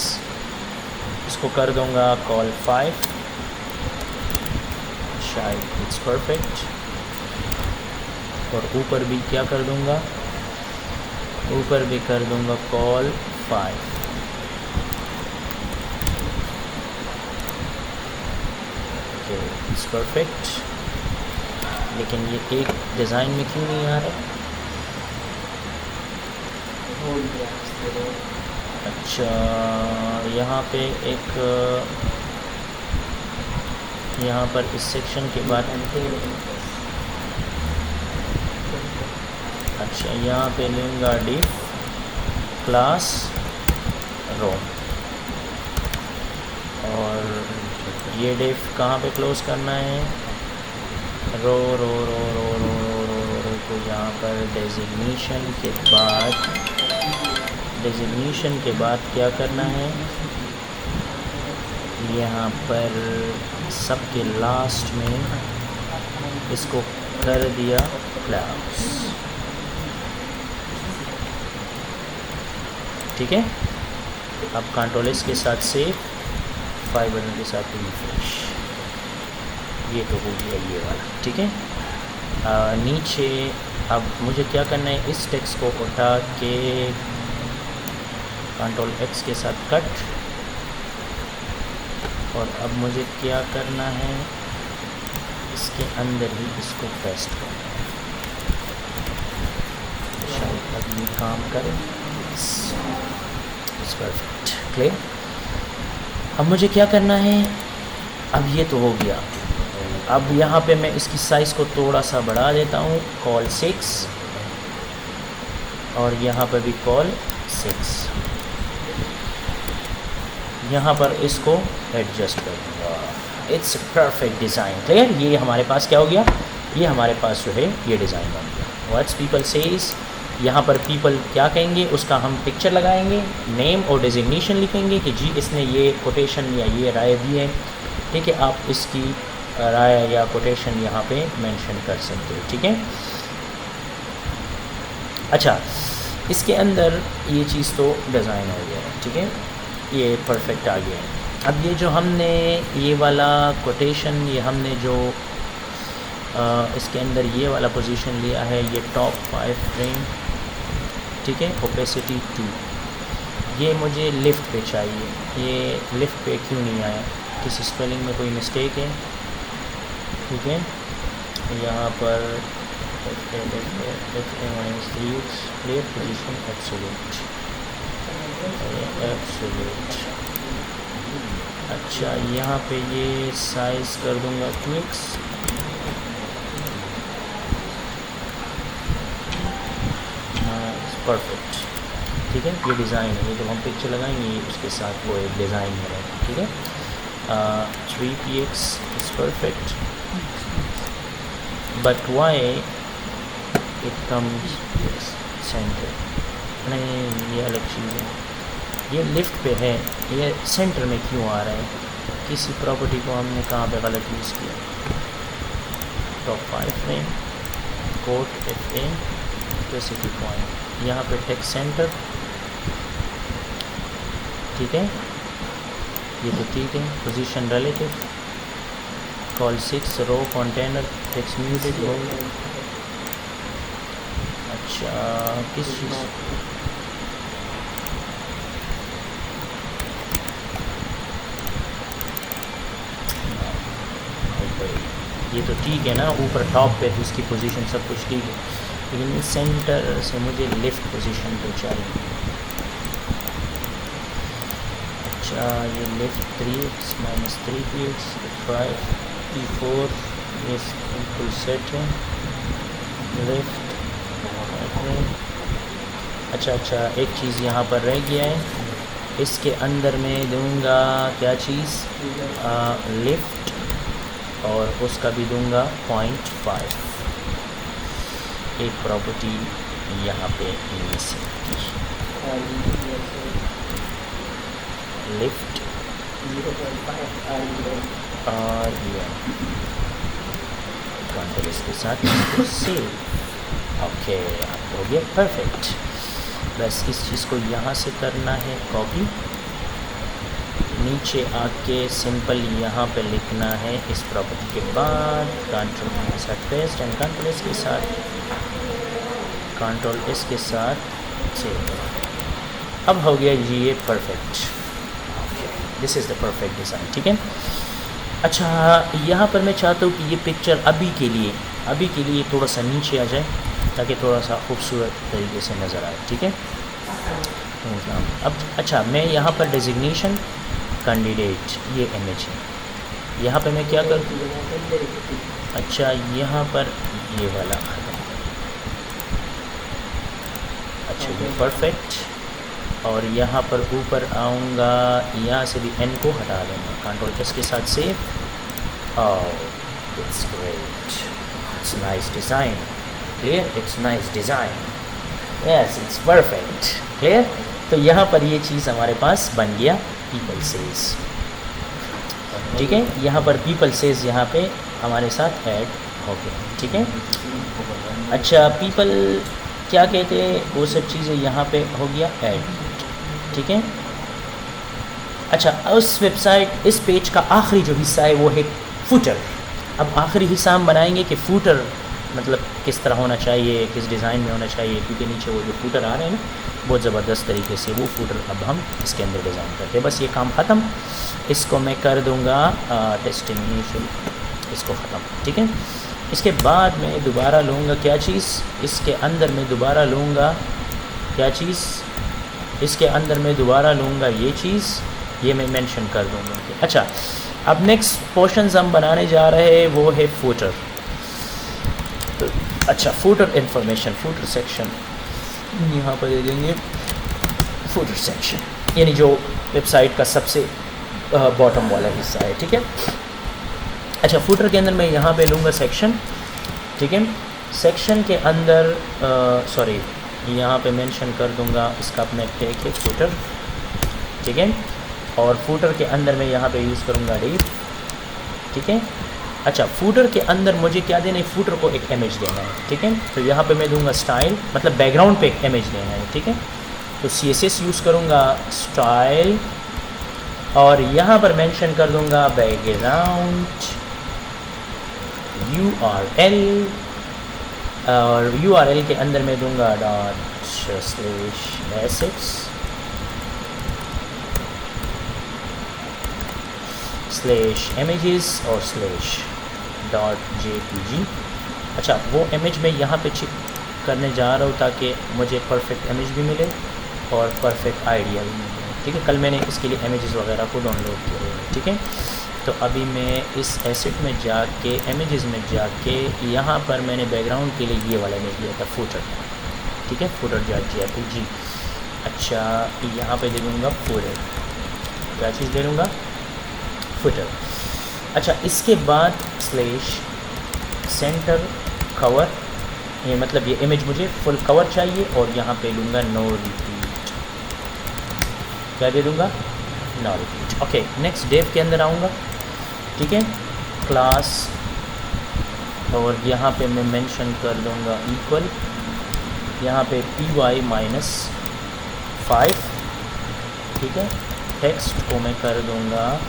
इसको कर दूँगा कॉल 5, शायद इट्स परफेक्ट। और ऊपर भी क्या कर दूँगा, ऊपर भी कर दूँगा कॉल 5। Okay, it's perfect. लेकिन ये एक डिज़ाइन में क्यों नहीं आ रहा? अच्छा, यहाँ पे एक, यहाँ पर इस सेक्शन के बाद, अच्छा यहाँ पे लूँगा डिफ क्लास रो, और ये डिफ कहाँ पे क्लोज करना है, रो रो रो रो रो रो रो रो रो को यहाँ पर डेजिग्नेशन के बाद क्या करना है, यहाँ पर सबके लास्ट में इसको कर दिया क्लास, ठीक है। अब कंट्रोल एस के साथ सेव, 5 बटन के साथ रिफ्रेश, ये तो हो गया ये वाला, ठीक है। नीचे अब मुझे क्या करना है, इस टेक्स्ट को उठा के कंट्रोल एक्स के साथ कट, और अब मुझे क्या करना है, इसके अंदर ही इसको पेस्ट करना है, शायद अब ये काम करे। It's perfect, clear. अब मुझे क्या करना है, अब ये तो हो गया। अब यहाँ पे मैं इसकी साइज़ को थोड़ा सा बढ़ा देता हूँ, कॉल 6, और यहाँ पर भी कॉल 6, यहाँ पर इसको एडजस्ट कर दूँगा। It's perfect design. क्लियर? ये हमारे पास क्या हो गया, ये हमारे पास जो है ये डिज़ाइन बन गया। व्हाट्स पीपल सेज, यहाँ पर पीपल क्या कहेंगे उसका हम पिक्चर लगाएंगे, नेम और डेजिग्नेशन लिखेंगे कि जी इसने ये कोटेशन या ये राय दी है। ठीक है, आप इसकी राय या कोटेशन यहाँ पे मेंशन कर सकते हो। ठीक है, अच्छा इसके अंदर ये चीज़ तो डिज़ाइन हो गया है। ठीक है, ये परफेक्ट आ गया है। अब ये जो हमने ये वाला कोटेशन, ये हमने जो इसके अंदर ये वाला पोजीशन लिया है, ये टॉप 5 फ्रेम, ठीक है, ओपेसिटी 2, ये मुझे लिफ्ट पे चाहिए। ये लिफ्ट पे क्यों नहीं आया, किसी स्पेलिंग में कोई मिस्टेक है? ठीक है, यहाँ पर क्लियर पोजीशन एब्सोल्यूट। अच्छा यहाँ पे ये साइज़ कर दूंगा क्विक्स, परफेक्ट। ठीक है, ये डिज़ाइन है, ये जब हम पिक्चर लगाएंगे उसके साथ वो एक डिज़ाइन में रहेगा। ठीक है, 3px is perfect, but why it comes centre, नहीं ये अलग चीज़ है, ये लिफ्ट पे है, ये सेंटर में क्यों आ रहा है? किसी प्रॉपर्टी को हमने कहाँ पे गलत यूज़ किया। टॉप 5 में कोट FA ओपेसिटी पॉइंट, यहाँ पे टेक्स्ट सेंटर। ठीक है, ये तो ठीक है। पोजीशन रिलेटिव, कॉल 6 रो कंटेनर टेक्स्ट म्यूटेड हो। अच्छा किस चीज़, ये तो ठीक है ना, ऊपर टॉप पे तो इसकी पोजीशन सब कुछ ठीक है, लेकिन सेंटर से मुझे लिफ्ट पोजीशन पे चाहिए। अच्छा ये lift 3x minus 3px 5 P4 ये बिल्कुल सेट है। लिफ्ट अच्छा एक चीज़ यहाँ पर रह गया है, इसके अंदर में दूंगा क्या चीज़, लिफ्ट, और उसका भी दूंगा 0.5, एक प्रॉपर्टी यहाँ पे मिसिंग, लिफ्ट 0.5 और कंट्रोल इसके साथ सेव। ओके हो गया परफेक्ट। बस इस चीज़ को यहाँ से करना है कॉपी, नीचे आके सिंपल यहाँ पे लिखना है इस प्रॉपर्टी के बाद कंट्रोल के साथ पेस्ट एंड कंट्रोल एस के साथ सेव। अब हो गया जी ये perfect, this is the perfect design. ठीक है, अच्छा यहाँ पर मैं चाहता हूँ कि ये पिक्चर अभी के लिए थोड़ा सा नीचे आ जाए ताकि थोड़ा सा खूबसूरत तरीके से नज़र आए। ठीक है, अब अच्छा मैं यहाँ पर डेजिग्नेशन कैंडिडेट ये इमेज है, यहाँ पे मैं क्या कर, अच्छा यहाँ पर ये वाला, अच्छा ये परफेक्ट, और यहाँ पर ऊपर आऊँगा, यहाँ से भी n को हटा दूँगा, कंट्रोल एस के साथ save. It's great, it's nice design, clear, it's nice design, yes it's perfect, clear. तो यहाँ पर ये चीज़ हमारे पास बन गया पीपल सेज। ठीक है, यहाँ पर पीपल सेज यहाँ पे हमारे साथ ऐड हो गया। ठीक है, अच्छा पीपल क्या कहते हैं वो सब चीज़ें यहाँ पे हो गया ऐड। ठीक है, अच्छा उस वेबसाइट, इस पेज का आखिरी जो हिस्सा है वो है फुटर। अब आखिरी हिस्सा हम बनाएंगे कि फुटर मतलब किस तरह होना चाहिए, किस डिज़ाइन में होना चाहिए, क्योंकि नीचे वो जो फुटर आ रहे हैं ना बहुत ज़बरदस्त तरीके से वो फुटर अब हम इसके अंदर डिज़ाइन करते हैं। बस ये काम ख़त्म, इसको मैं कर दूँगा टेस्टिंग इनिशियल, इसको ख़त्म। ठीक है, इसके बाद मैं दोबारा लूँगा क्या चीज़, इसके अंदर मैं दोबारा लूँगा क्या चीज़, इसके अंदर मैं दोबारा लूँगा ये चीज़, ये मैं मेंशन कर दूँगा। अच्छा अब नेक्स्ट पोर्शन हम बनाने जा रहे हैं वो है फुटर। अच्छा, फुटर इंफॉर्मेशन, फुटर सेक्शन यहाँ पर दे देंगे। फुटर सेक्शन यानी जो वेबसाइट का सबसे बॉटम वाला हिस्सा है, ठीक है। अच्छा, फुटर के अंदर मैं यहाँ पे लूँगा सेक्शन, ठीक है। सेक्शन के अंदर सॉरी यहाँ पे मेंशन कर दूँगा इसका अपना टैग है फुटर, ठीक है। और फुटर के अंदर मैं यहाँ पे यूज़ करूँगा डिव, ठीक है। अच्छा, फुटर के अंदर मुझे क्या देना है, फुटर को एक इमेज देना है, ठीक है। तो यहाँ पे मैं दूंगा स्टाइल, मतलब बैकग्राउंड पे एक इमेज देना है, ठीक है। तो CSS यूज़ करूँगा स्टाइल और यहाँ पर मेंशन कर दूंगा बैकग्राउंड URL और URL के अंदर मैं दूंगा ./assets /images और /.jpg। अच्छा, वो इमेज मैं यहाँ पे चेक करने जा रहा हूँ ताकि मुझे परफेक्ट इमेज भी मिले और परफेक्ट आइडिया भी मिले, ठीक है। कल मैंने इसके लिए इमेजेस वगैरह को डाउनलोड किए हैं, ठीक है। तो अभी मैं इस एसेट में जाके इमेजेस में जाके यहाँ पर मैंने बैकग्राउंड के लिए ये वाला इमेज लिया था फुटर, ठीक है, footer.jpg। अच्छा, यहाँ पे दे दूँगा फुटर, क्या चीज़ दे दूँगा, फुटर। अच्छा, इसके बाद /सेंटर कवर, ये मतलब ये इमेज मुझे फुल कवर चाहिए और यहाँ पे लूँगा नो रिपीट, क्या दे दूँगा, no repeat. Okay, next div के अंदर आऊँगा, ठीक है, क्लास और यहाँ पे मैं मेंशन कर दूँगा इक्वल, यहाँ पे py-5, ठीक है। टेक्स्ट को मैं कर दूँगा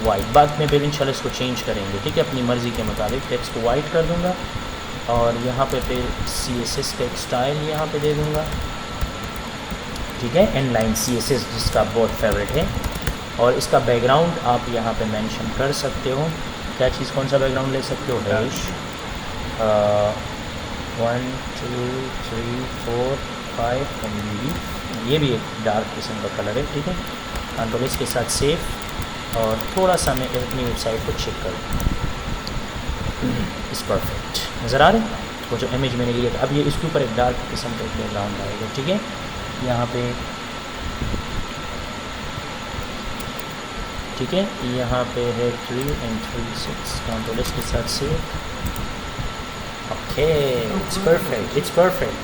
वाइट, बाद में फिर इंशाल्लाह इसको चेंज करेंगे, ठीक है, अपनी मर्ज़ी के मुताबिक। टेक्स्ट को वाइट कर दूंगा और यहाँ पे फिर CSS का एक स्टाइल यहाँ पे दे दूंगा, ठीक है, इनलाइन CSS जिसका बहुत फेवरेट है। और इसका बैकग्राउंड आप यहाँ पे मेंशन कर सकते हो, क्या चीज़, कौन सा बैकग्राउंड ले सकते हो, डैश 1 2 3 4 5 MBB, ये भी एक डार्क किस्म का कलर है, ठीक है। कंट्रोल एस के साथ सेव और थोड़ा सा मैं अपनी वेबसाइट को चेक करूँ, इस परफेक्ट नज़र आ रहे हैं वो जो इमेज मैंने लिया था। अब ये इसके ऊपर एक डार्क किस्म का बैकग्राउंड आएगा, ठीक है। यहाँ पे, ठीक है, यहाँ पे है 3 and 3 6, कंट्रोल एस के साथ से, okay, it's perfect, it's perfect.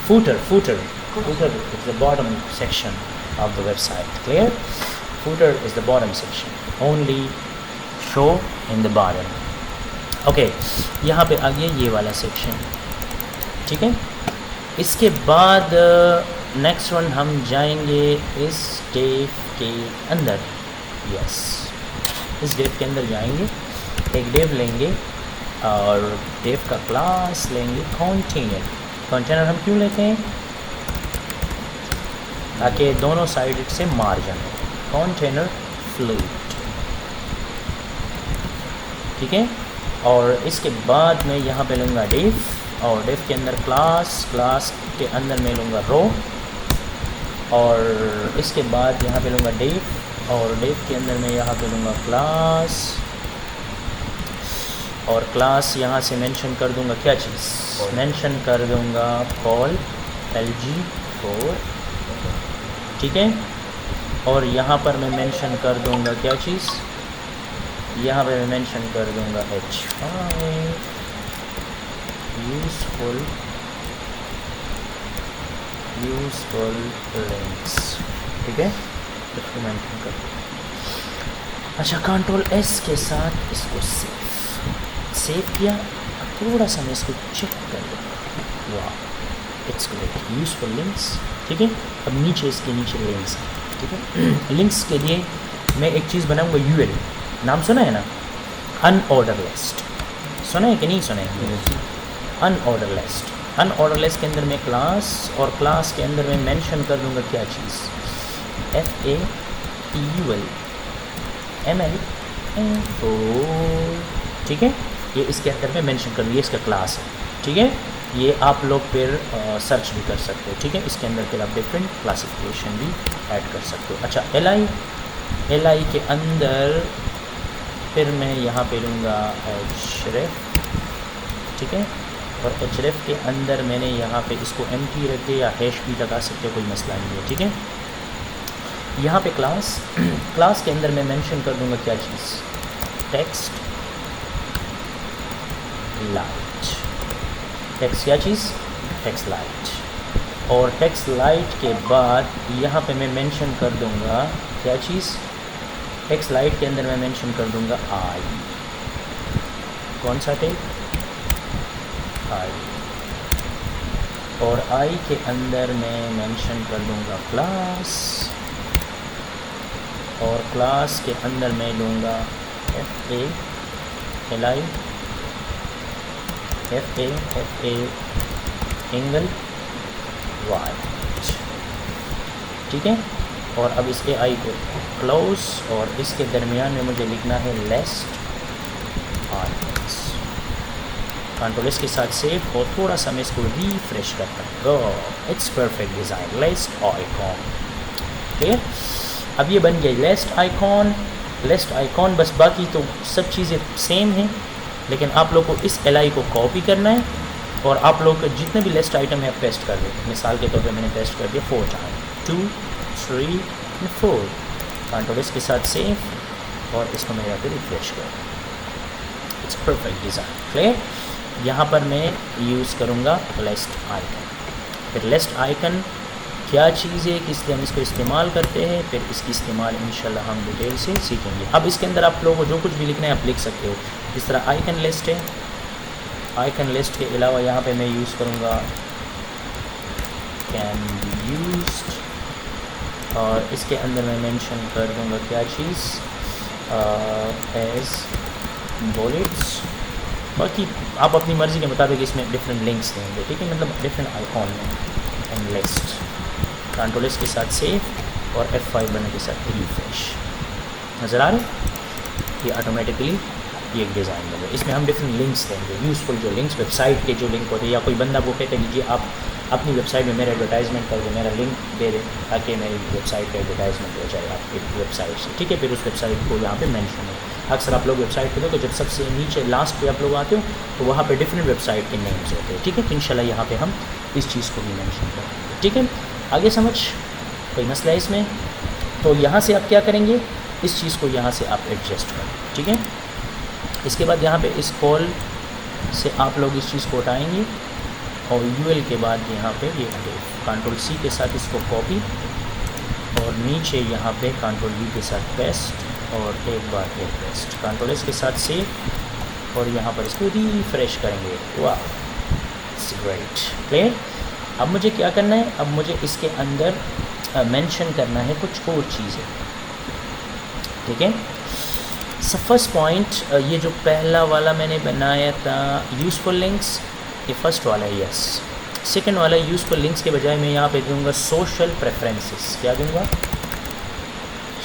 footer is the bottom section of the website, clear? Footer is the bottom section, only show in the bottom, okay। यहाँ पे आ गया ये वाला सेक्शन, ठीक है। इसके बाद नेक्स्ट वन हम जाएंगे इस डेव के अंदर, यस, इस डेव के अंदर जाएंगे, एक डेव लेंगे और डेव का क्लास लेंगे कंटेनर। कंटेनर हम क्यों लेते हैं, ताकि दोनों साइड से मार्जिन हो, कंटेनर फ्लूइड, ठीक है। और इसके बाद मैं यहाँ पे लूँगा डेव और डेव के अंदर क्लास के अंदर मैं लूँगा रो और इसके बाद यहाँ पे लूँगा डेव और डेव के अंदर मैं यहाँ पे लूँगा क्लास और क्लास यहाँ से मेंशन कर दूँगा क्या चीज़, मेंशन कर दूँगा कॉल LG4, ठीक है। और यहाँ पर मैं मेंशन कर दूँगा क्या चीज़, यहाँ पे मैं मेंशन कर दूँगा H5 यूज़फुल लिंक्स, ठीक है, इसको मेंशन कर दूँगा। अच्छा, कंट्रोल S के साथ इसको सेव किया, थोड़ा सा मैं इसको चेक कर लूँगा, वाह इट्स ग्रेट, यूज़फुल लिंक्स, ठीक है। अब नीचे इसके नीचे लिंक्स, ठीक है। लिंक्स के लिए मैं एक चीज़ बनाऊँगा UL, नाम सुना है ना, अनऑर्डर लिस्ट, सुना है कि नहीं सुना है, अनऑर्डर लिस्ट। अनऑर्डर लिस्ट के अंदर मैं क्लास और क्लास के अंदर मैं मेंशन कर दूँगा क्या चीज़, FATUL ML ठीक है, ये इसके अंदर में मेंशन कर दिया, इसका क्लास है, ठीक है। ये आप लोग फिर सर्च भी कर सकते हो, ठीक है। इसके अंदर फिर आप डिफरेंट क्लासिफिकेशन भी ऐड कर सकते हो। अच्छा, LI li के अंदर फिर मैं यहाँ पे लूँगा href, ठीक है, और href के अंदर मैंने यहाँ पे इसको empty रख दिया, या हैश भी लगा सकते हो, कोई मसला नहीं है, ठीक है। यहाँ पे क्लास के अंदर मैं मेंशन कर दूँगा क्या चीज़, टेक्स्ट लाइट, टेक्स्ट क्या चीज़, टेक्स्ट लाइट, और टेक्स्ट लाइट के बाद यहाँ पे मैं मेंशन कर दूँगा क्या चीज़, टेक्स्ट लाइट के अंदर मैं मेंशन कर दूँगा आई, कौन सा टैग, आई, और आई के अंदर मैं मेंशन कर दूँगा क्लास, और क्लास के अंदर मैं लूँगा FALI एंगल वाइट, ठीक है। और अब इसके आई को क्लोज, और इसके दरमियान में मुझे लिखना है लेस्ट आइकन्स, कंट्रोल एस के साथ सेव, और थोड़ा सा मैं इसको रिफ्रेश करता हूँ, go it's perfect design, latest icon, ठीक है। अब ये बन गया लेस्ट आइकॉन, बस बाकी तो सब चीज़ें सेम हैं, लेकिन आप लोग को इस LI को कॉपी करना है, और आप लोग जितने भी लिस्ट आइटम है पेस्ट कर दें। मिसाल के तौर पे मैंने पेस्ट कर दिया 4 टाइम, 2 3 4, कंट्रोल एस के साथ सेव, और इसको मैं यहाँ पे रिफ्रेश करूँ, इट्स परफेक्ट डिज़ाइन, क्लियर। यहाँ पर मैं यूज़ करूँगा लिस्ट आइकन, फिर लिस्ट आइकन क्या चीज़ है, किस लिए हम इसको इस्तेमाल करते हैं, फिर इसकी इस्तेमाल इंशाल्लाह हम डिटेल से सीखेंगे। अब इसके अंदर आप लोगों को जो कुछ भी लिखना है आप लिख सकते हो, जिस तरह आइकन लिस्ट है, आइकन लिस्ट के अलावा यहाँ पे मैं यूज़ करूँगा कैन बी यूज्ड, और इसके अंदर मैं मेंशन कर दूँगा क्या चीज़, एज बुलेट्स, बाकी आप अपनी मर्ज़ी के मुताबिक इसमें डिफरेंट लिंक्स देंगे, ठीक है, मतलब डिफरेंट आइकॉन में, एंड लिस्ट, कंट्रोल एस के साथ सेव, और F5 बनने के साथ रिफ्रेश, नज़र आ रहे, ये ऑटोमेटिकली ये एक डिज़ाइन बन गया। इसमें हम डिफरेंट लिंक्स देंगे, यूज़फुल जो लिंक्स, वेबसाइट के जो लिंक होते हैं, या कोई बंदा वो कहते लीजिए आप अपनी वेबसाइट में मेरा एडवर्टाइजमेंट कर दो, मेरा लिंक दे दें ताकि मेरी वेबसाइट का एडवर्टाइजमेंट हो जाए आपकी वेबसाइट से, ठीक है, फिर उस वेबसाइट को यहाँ पे मेंशन है। अक्सर आप लोग वेबसाइट पे दो तो जब सबसे नीचे लास्ट पे आप लोग आते हो तो वहाँ पे डिफरेंट वेबसाइट के नेम्स होते हैं, ठीक है, तो इंशाल्लाह यहाँ पे हम इस चीज़ को भी मेंशन करेंगे, ठीक है। आगे समझ, कोई मसला है इसमें? तो यहाँ से आप क्या करेंगे, इस चीज़ को यहाँ से आप एडजस्ट करें, ठीक है। इसके बाद यहाँ पे इस कॉल से आप लोग इस चीज़ को उठाएंगे, और UL के बाद यहाँ पे ये कंट्रोल C के साथ इसको कॉपी, और नीचे यहाँ पे कंट्रोल V के साथ पेस्ट, और एक बार फिर पेस्ट, कंट्रोल S के साथ सेव, और यहाँ पर इसको रिफ्रेश करेंगे, वाह इट्स ग्रेट, क्लियर। अब मुझे क्या करना है, अब मुझे इसके अंदर मेंशन करना है कुछ और चीज़ें, ठीक है। फर्स्ट पॉइंट, ये जो पहला वाला मैंने बनाया था यूज़फुल लिंक्स, ये फर्स्ट वाला है, यस। सेकंड वाला यूज़फुल लिंक्स के बजाय मैं यहाँ पे दूंगा सोशल प्रेफरेंसेस, क्या दूंगा,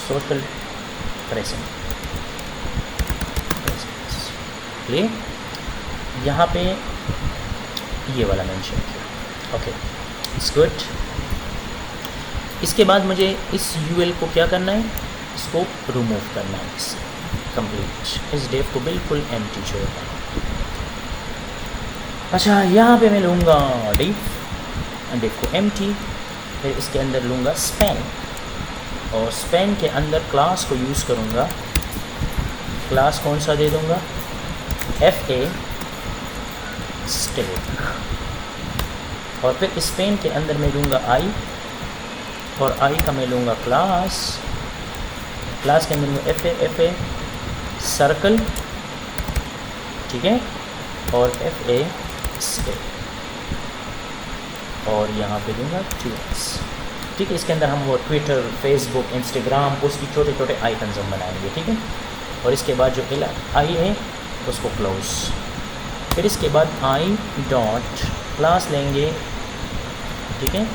सोशल प्रेफरेंस, क्लियर। यहाँ पे ये वाला मेंशन किया, ओके इट्स गुड। इसके बाद मुझे इस UL को क्या करना है, इसको रिमूव करना है इससे कंप्लीट, इस डेव को बिल्कुल एम्प्टी छोड़ना है। अच्छा, यहाँ पे मैं लूँगा डेव को एम्प्टी, फिर इसके अंदर लूँगा स्पैन, और स्पैन के अंदर क्लास को यूज़ करूँगा, क्लास कौन सा दे दूँगा, FA स्टैक, और फिर स्पैन के अंदर मैं लूँगा I, और I का मैं लूँगा क्लास के अंदर में FA सर्कल, ठीक है, और FA स्टेप, और यहाँ पे दूँगा 2x, ठीक है। इसके अंदर हम वो ट्विटर, फेसबुक, इंस्टाग्राम, उसकी छोटे छोटे आइकन्स हम बनाएंगे, ठीक है। और इसके बाद जो I है उसको क्लोज, फिर इसके बाद I डॉट क्लास लेंगे, ठीक है,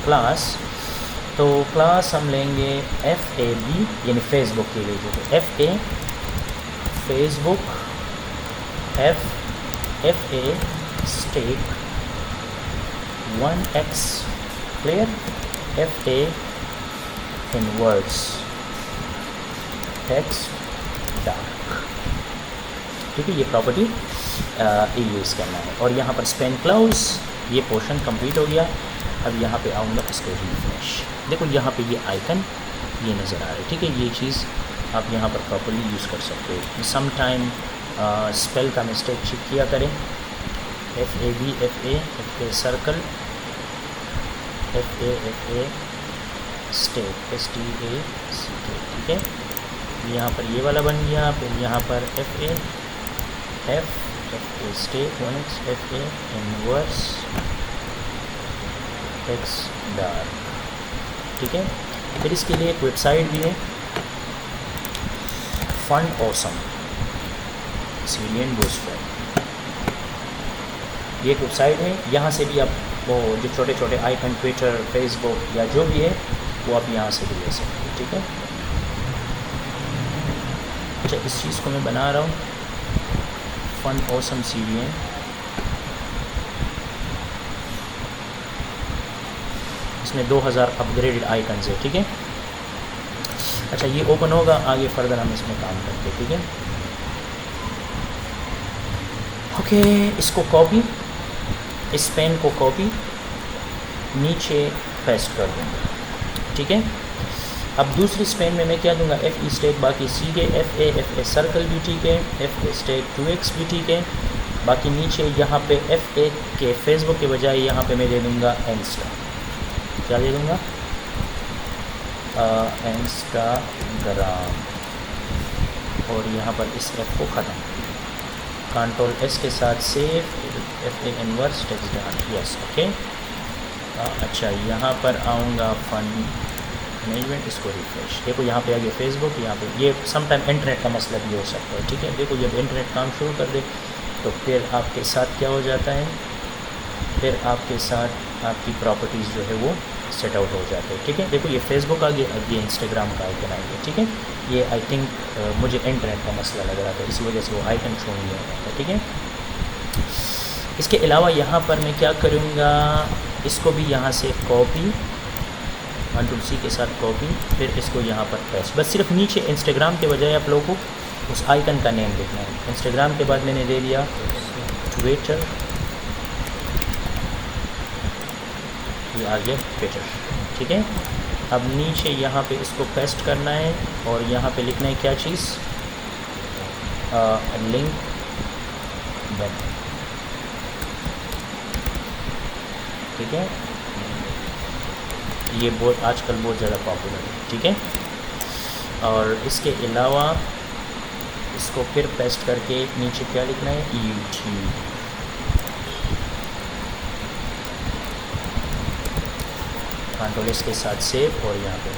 क्लास, तो क्लास हम लेंगे FAB यानी फेसबुक के लिए, तो FA Facebook, FA stack 1x, clear, FA in words, text dark. ठीक है, ये प्रॉपर्टी ये यूज़ करना है। और यहाँ पर स्पेन क्लाउज, ये पोर्शन कंप्लीट हो गया। अब यहाँ पे आऊँगा, इसको रिफ्रेश। देखो यहाँ पे ये आइकन ये नज़र आ रहा है। ठीक है, ये चीज़ आप यहाँ पर प्रॉपर्ली यूज़ कर सकते हो। सम टाइम स्पेल का मिस्टेक चेक किया करें। FAB circle, FA state, STACK। ठीक है, यहाँ पर ये वाला बन गया। फिर यहाँ पर FA state 1x, FA inverse text dark. ठीक है, फिर इसके लिए एक वेबसाइट भी है, फंड ऑसम सीरियन बूस्टरैप। ये एक वेबसाइट है, यहाँ से भी आप वो जो छोटे छोटे आइकन ट्विटर, फेसबुक या जो भी है वो आप यहाँ से भी ले सकते हो। ठीक है, अच्छा इस चीज़ को मैं बना रहा हूँ, फंड ऑसम सीरियन। इसमें 2000 अपग्रेडेड आइकन्स है। ठीक है, अच्छा ये ओपन होगा, आगे फर्दर हम इसमें काम करते हैं। ठीक है, ओके, इसको कॉपी, इस पेन को कॉपी नीचे पेस्ट कर दूँगा। ठीक है, अब दूसरी स्पेन में मैं क्या दूंगा, FE स्टेक बाकी सीधे, FA सर्कल भी ठीक है, FA स्टेक 2x भी ठीक है। बाकी नीचे यहाँ पे FA के फेसबुक के बजाय यहाँ पे मैं दे दूँगा इंस्टा। क्या दे दूँगा, इंस्टाग्राम। और यहाँ पर इस F को ख़त्म, कंट्रोल S के साथ save, FA inverse text dark. Yes, okay. अच्छा यहाँ पर आऊँगा फंड मैनेजमेंट, इसको रिफ्रेश। देखो यहाँ पे आ गया फेसबुक, यहाँ पे ये समटाइम इंटरनेट का मसला भी हो सकता है। ठीक है, देखो जब इंटरनेट काम शुरू कर दे तो फिर आपके साथ क्या हो जाता है, फिर आपके साथ आपकी प्रॉपर्टीज़ जो है वो सेट आउट हो जाते हैं। ठीक है, देखो ये फेसबुक आ गया, अब ये इंस्टाग्राम का आइकन आ गया। ठीक है, ये आई थिंक मुझे इंटरनेट का मसला लग रहा था, इसी वजह से वो आइकन शो नहीं हो रहा था। ठीक है, इसके अलावा यहाँ पर मैं क्या करूँगा, इसको भी यहाँ से कॉपी, कंट्रोल C के साथ कॉपी, फिर इसको यहाँ पर पेस्ट। बस सिर्फ नीचे इंस्टाग्राम के बजाय आप लोगों को उस आइकन का नेम लिखना है। इंस्टाग्राम के बाद मैंने दे दिया ट्विटर, ये आ गया ट्विटर। ठीक है, अब नीचे यहाँ पे इसको पेस्ट करना है और यहाँ पे लिखना है क्या चीज़, लिंक बैक। ठीक है, ये बहुत आजकल बहुत ज़्यादा पॉपुलर है। ठीक है, और इसके अलावा इसको फिर पेस्ट करके नीचे क्या लिखना है, यूट्यूब। कंट्रोल S के साथ सेव और यहाँ पे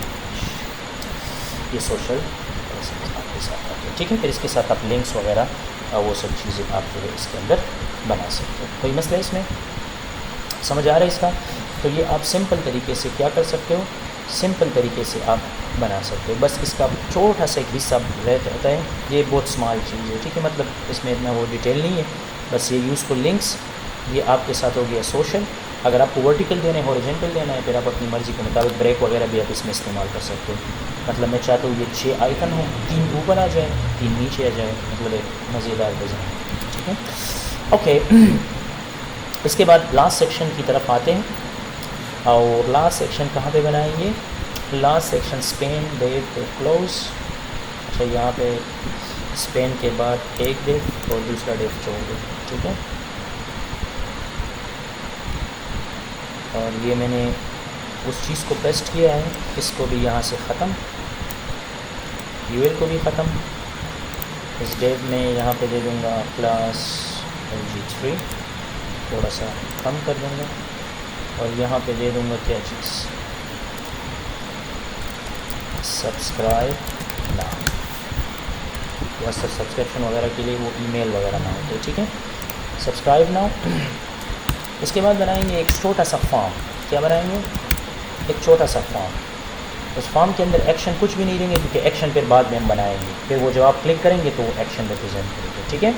ये सोशल आपके साथ आते हैं। ठीक है, फिर इसके साथ आप लिंक्स वगैरह वो सब चीज़ें आप जो है इसके अंदर बना सकते हो। कोई मसला इसमें समझ आ रहा है इसका? तो ये आप सिंपल तरीके से क्या कर सकते हो, सिंपल तरीके से आप बना सकते हो। बस इसका छोटा सा एक हिस्सा रहता है, ये बहुत स्मॉल चीज़ है। ठीक है, मतलब इसमें इतना वो डिटेल नहीं है, बस ये यूज़फुल लिंक्स, ये आपके साथ हो गया सोशल। अगर आपको वर्टिकल देना है, हॉरिजॉन्टल देना है, फिर आप अपनी मर्ज़ी के मुताबिक ब्रेक वगैरह भी आप इसमें इस्तेमाल कर सकते हो। मतलब मैं चाहता हूँ ये 6 आइकन हो, 3 ऊपर आ जाए, 3 नीचे आ जाए, मतलब एक मज़ेदार डिज़ाइन। ठीक है, ओके। इसके बाद लास्ट सेक्शन की तरफ आते हैं, और लास्ट सेक्शन कहाँ पे बनाएंगे, last section span tag close. अच्छा यहाँ पे स्पेन के बाद एक डेट और दूसरा डेट छोड़ दो। ठीक है, और ये मैंने उस चीज़ को पेस्ट किया है, इसको भी यहाँ से ख़त्म, यूएल को भी ख़त्म। इस डेट में यहाँ पे दे दूँगा क्लास LG3, थोड़ा सा कम कर दूँगा, और यहाँ पे दे दूँगा क्या चीज़, सब्सक्राइब नाउ। वैसे सब्सक्रिप्शन वगैरह के लिए वो ईमेल वगैरह ना होते। ठीक है, सब्सक्राइब नाउ। इसके बाद बनाएंगे एक छोटा सा फॉर्म। क्या बनाएंगे, एक छोटा सा फॉर्म। उस फॉर्म के अंदर एक्शन कुछ भी नहीं देंगे, क्योंकि एक्शन फिर बाद में हम बनाएंगे, फिर वो जब आप क्लिक करेंगे तो वो एक्शन रिप्रेजेंट करेंगे। ठीक है,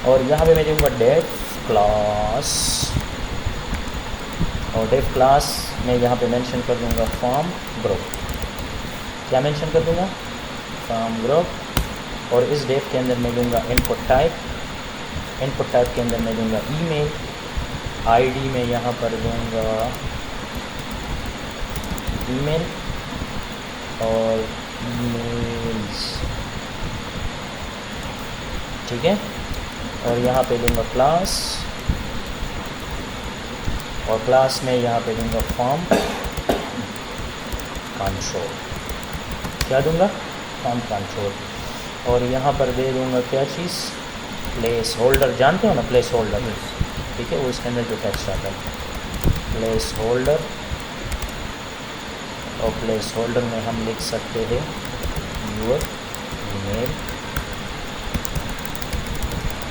और यहाँ पे मैं दूँगा डेफ क्लास, और डेफ क्लास में यहाँ पे मेंशन कर दूँगा फॉर्म ग्रुप। क्या मेंशन कर दूँगा, फार्म ग्रुप। और इस डेफ के अंदर मैं दूंगा इनपुट टाइप के अंदर मैं दूंगा ईमेल। आईडी में यहाँ पर दूंगा ईमेल और ईमेल्स, ठीक है। और यहाँ पे दूंगा क्लास, और क्लास में यहाँ पे दूंगा फॉर्म कंट्रोल। क्या दूंगा? Form control. और यहाँ पर दे दूंगा क्या चीज़? Place holder. जानते हो ना प्लेस होल्डर? ठीक है, वो इसके अंदर जो टेक्स्ट आता है प्लेस होल्डर। और प्लेस होल्डर में हम लिख सकते हैं यूर ईमेल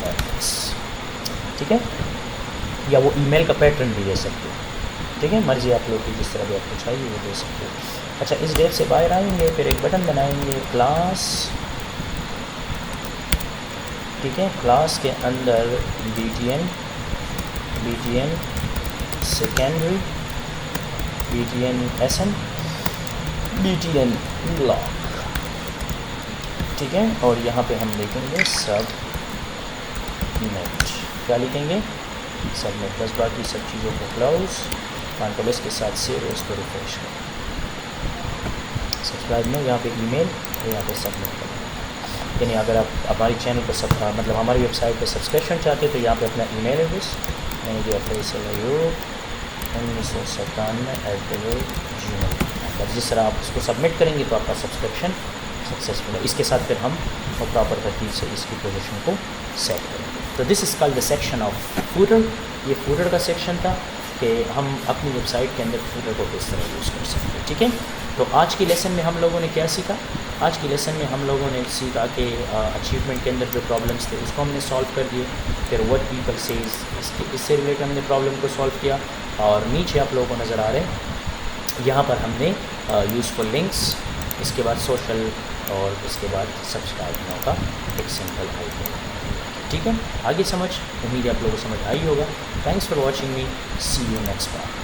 एड्रेस, ठीक है। या वो ईमेल का पैटर्न भी दे सकते हो, ठीक है, मर्जी आप लोग की, जिस तरह भी आपको चाहिए वो दे सकते हो। अच्छा, इस डेफ से बाहर आएंगे, फिर एक बटन बनाएंगे क्लास, ठीक है। क्लास के अंदर BTN secondary, BTN SN, BTN block, ठीक है। और यहाँ पे हम लिखेंगे सबमिट। क्या लिखेंगे? सबमिट। बस बाकी सब चीज़ों को क्लोज, कंट्रोल एस के साथ सेव, इसको रिफ्रेश करें। सब्सक्राइब में यहाँ पे ईमेल और यहाँ पे सबमिट करें। यानी अगर आप हमारी चैनल पर मतलब हमारी वेबसाइट पर सब्सक्रिप्शन चाहते हैं तो यहाँ पे अपना ईमेल एड्रेस मैंने दिया फैसल अयूब 1997 @gmail। जिस तरह आप उसको सबमिट करेंगे तो आपका सब्सक्रिप्शन सक्सेसफुल है। इसके साथ फिर हम प्रॉपर तरतीब से इसकी पोजीशन को सेट करेंगे। तो this is called the section of footer. ये फूटर का सेक्शन था कि हम अपनी वेबसाइट के अंदर फूटर को किस तरह यूज़ कर सकते हैं, ठीक है। तो आज की लेसन में हम लोगों ने क्या सीखा? आज की लेसन में हम लोगों ने सीखा कि अचीवमेंट के अंदर जो प्रॉब्लम्स थे उसको हमने सॉल्व कर दिए। फिर व्हाट पीपल सेज, इससे रिलेटेड हमने प्रॉब्लम को सॉल्व किया। और नीचे आप लोगों को नज़र आ रहे हैं, यहाँ पर हमने यूज़फुल लिंक्स, इसके बाद सोशल, और इसके बाद सब्सक्राइब नाउ का एक सिंपल आइकन, ठीक है। आगे समझ, उम्मीद है आप लोगों को समझ आई होगा। Thanks for watching me, see you next part.